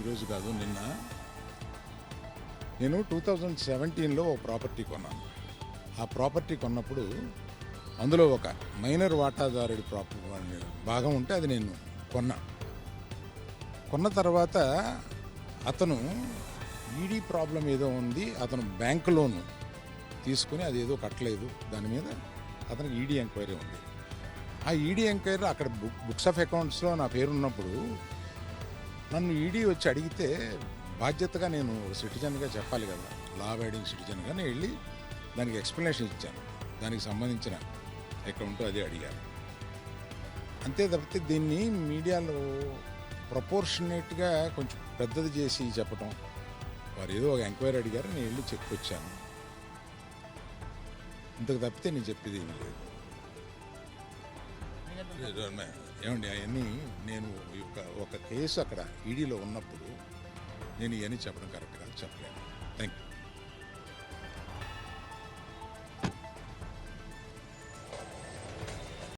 ఈరోజు కాదు, నిన్న నేను 2017లో ఓ ప్రాపర్టీ కొన్నాను. ఆ ప్రాపర్టీ కొన్నప్పుడు అందులో ఒక మైనర్ వాటాదారుడి భాగం ఉంటే అది నేను కొన్న తర్వాత అతను ఈడీ ప్రాబ్లం ఏదో ఉంది, అతను బ్యాంక్ లోను తీసుకుని అది ఏదో కట్టలేదు, దాని మీద అతనికి ఈడీ ఎంక్వైరీ ఉంది. ఆ ఈడీ ఎంక్వైరీ అక్కడ బుక్స్ ఆఫ్ అకౌంట్స్లో నా పేరు ఉన్నప్పుడు నన్ను ఈడీ వచ్చి అడిగితే బాధ్యతగా నేను సిటిజన్గా చెప్పాలి కదా, లా అబైడింగ్ సిటిజన్గా నేను వెళ్ళి దానికి ఎక్స్ప్లెనేషన్ ఇచ్చాను. దానికి సంబంధించిన అకౌంట్ అది అడిగాను. అంతే తప్పితే దీన్ని మీడియాలో ప్రపోర్షనేట్గా కొంచెం పెద్దది చేసి చెప్పటం, వారు ఏదో ఒక ఎంక్వైరీ అడిగారు, నేను వెళ్ళి చెప్పుకొచ్చాను. ఇంతకు తప్పితే నేను చెప్పేది ఏమీ లేదు. ఏమండి అవన్నీ నేను ఒక కేసు అక్కడ ఈడీలో ఉన్నప్పుడు నేను ఇవన్నీ చెప్పడం కరెక్ట్గా చెప్పలేను. Thank you.